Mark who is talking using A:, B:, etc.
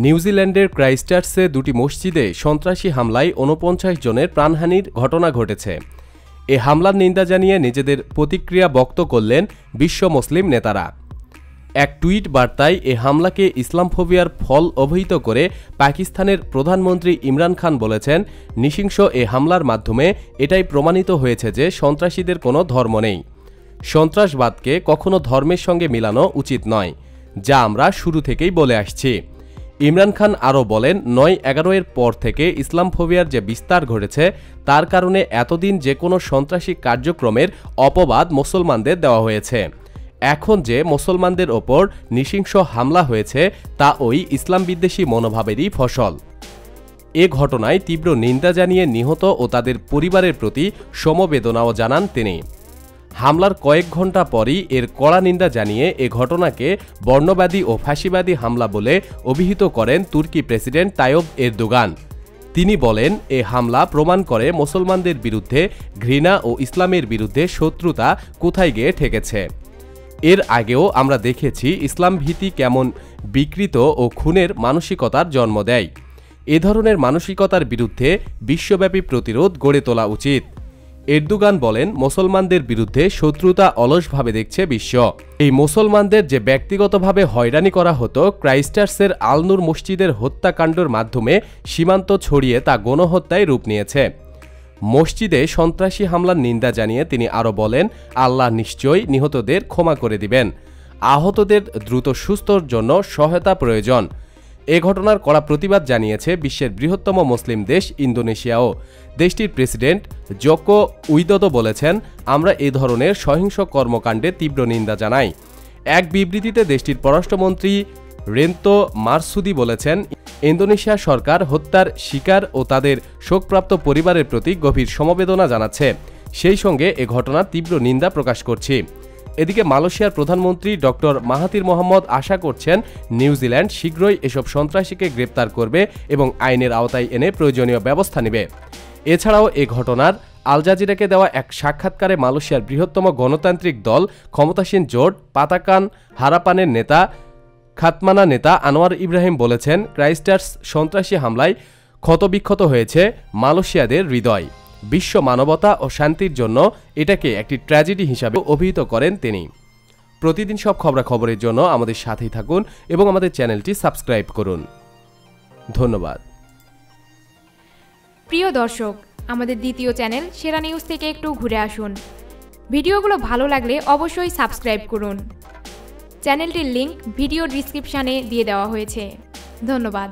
A: নিউজিল্যান্ডের ক্রাইস্টচার্চে দুটি মসজিদে সন্ত্রাসী হামলায় ৪৯ জনের প্রাণহানির ঘটনা ঘটেছে। এ হামলার নিন্দা জানিয়ে নিজেদের প্রতিক্রিয়া ব্যক্ত করলেন বিশ্ব মুসলিম নেতারা। এক টুইট বার্তায় এ হামলাকে ইসলামফোবিয়ার ফল অভিহিত করে পাকিস্তানের প্রধানমন্ত্রী ইমরান খান বলেছেন, নৃশংস এ হামলার মাধ্যমে এটাই প্রমাণিত হয়েছে যে সন্ত্রাসীদের কোনো ধর্ম নেই। সন্ত্রাসবাদকে কখনো ধর্মের সঙ্গে মিলানো উচিত নয়, যা আমরা শুরু থেকেই বলে আসছি। ইমরান খান আরও বলেন, ৯/১১-এর পর থেকে ইসলামফোবিয়ার যে বিস্তার ঘটেছে তার কারণে এতদিন যে কোনো সন্ত্রাসী কার্যক্রমের অপবাদ মুসলমানদের দেওয়া হয়েছে। এখন যে মুসলমানদের ওপর নৃশংস হামলা হয়েছে তা ওই ইসলাম বিদ্বেষী মনোভাবেরই ফসল। এ ঘটনায় তীব্র নিন্দা জানিয়ে নিহত ও তাদের পরিবারের প্রতি সমবেদনাও জানান তিনি। হামলার কয়েক ঘণ্টা পরই এর কড়া নিন্দা জানিয়ে এ ঘটনাকে বর্ণবাদী ও ফাঁসিবাদী হামলা বলে অভিহিত করেন তুর্কি প্রেসিডেন্ট তাইয়ব এরদোগান। তিনি বলেন, এ হামলা প্রমাণ করে মুসলমানদের বিরুদ্ধে ঘৃণা ও ইসলামের বিরুদ্ধে শত্রুতা কোথায় গিয়ে ঠেকেছে। এর আগেও আমরা দেখেছি ইসলাম ভীতি কেমন বিকৃত ও খুনের মানসিকতার জন্ম দেয়। এ ধরনের মানসিকতার বিরুদ্ধে বিশ্বব্যাপী প্রতিরোধ গড়ে তোলা উচিত। এরদোগান বলেন, মুসলমানদের বিরুদ্ধে শত্রুতা অলসভাবে দেখছে বিশ্ব। এই মুসলমানদের যে ব্যক্তিগতভাবে হয়রানি করা হতো ক্রাইস্টচার্চের আল নূর মসজিদের হত্যাকাণ্ডের মাধ্যমে সীমান্ত ছড়িয়ে তা গণহত্যায় রূপ নিয়েছে। মসজিদে সন্ত্রাসী হামলার নিন্দা জানিয়ে তিনি আরও বলেন, আল্লাহ নিশ্চয়ই নিহতদের ক্ষমা করে দিবেন। আহতদের দ্রুত সুস্থর জন্য সহায়তা প্রয়োজন। এ ঘটনার কড়া প্রতিবাদ জানিয়েছে বিশ্বের বৃহত্তম মুসলিম দেশ ইন্দোনেশিয়াও। দেশটির প্রেসিডেন্ট জোকো উইদোদো বলেছেন, আমরা এ ধরনের সহিংস কর্মকাণ্ডে তীব্র নিন্দা জানাই। এক বিবৃতিতে দেশটির পররাষ্ট্রমন্ত্রী রেন্তো মারসুদি বলেছেন, ইন্দোনেশিয়া সরকার হত্যার শিকার ও তাদের শোকপ্রাপ্ত পরিবারের প্রতি গভীর সমবেদনা জানাচ্ছে। সেই সঙ্গে এ ঘটনার তীব্র নিন্দা প্রকাশ করছি। এদিকে মালয়েশিয়ার প্রধানমন্ত্রী ডক্টর মাহাথির মোহাম্মদ আশা করছেন নিউজিল্যান্ড শীঘ্রই এসব সন্ত্রাসীকে গ্রেপ্তার করবে এবং আইনের আওতায় এনে প্রয়োজনীয় ব্যবস্থা নেবে। এছাড়াও এ ঘটনার আল জাজিরাকে দেওয়া এক সাক্ষাৎকারে মালয়েশিয়ার বৃহত্তম গণতান্ত্রিক দল ক্ষমতাসীন জোট পাতাকান হারাপানের নেতা খাতমানা নেতা আনোয়ার ইব্রাহিম বলেছেন, ক্রাইস্টচার্চ সন্ত্রাসী হামলায় ক্ষতবিক্ষত হয়েছে মালয়েশিয়াদের হৃদয়। বিশ্ব মানবতা ও শান্তির জন্য এটাকে একটি ট্র্যাজেডি হিসাবে অভিহিত করেন তিনি। প্রতিদিন সব খবরাখবরের জন্য আমাদের সাথেই থাকুন এবং আমাদের চ্যানেলটি সাবস্ক্রাইব করুন। ধন্যবাদ।
B: প্রিয় দর্শক, আমাদের দ্বিতীয় চ্যানেল সেরা নিউজ থেকে একটু ঘুরে আসুন। ভিডিওগুলো ভালো লাগলে অবশ্যই সাবস্ক্রাইব করুন। চ্যানেলটির লিংক ভিডিও ডিসক্রিপশানে দিয়ে দেওয়া হয়েছে। ধন্যবাদ।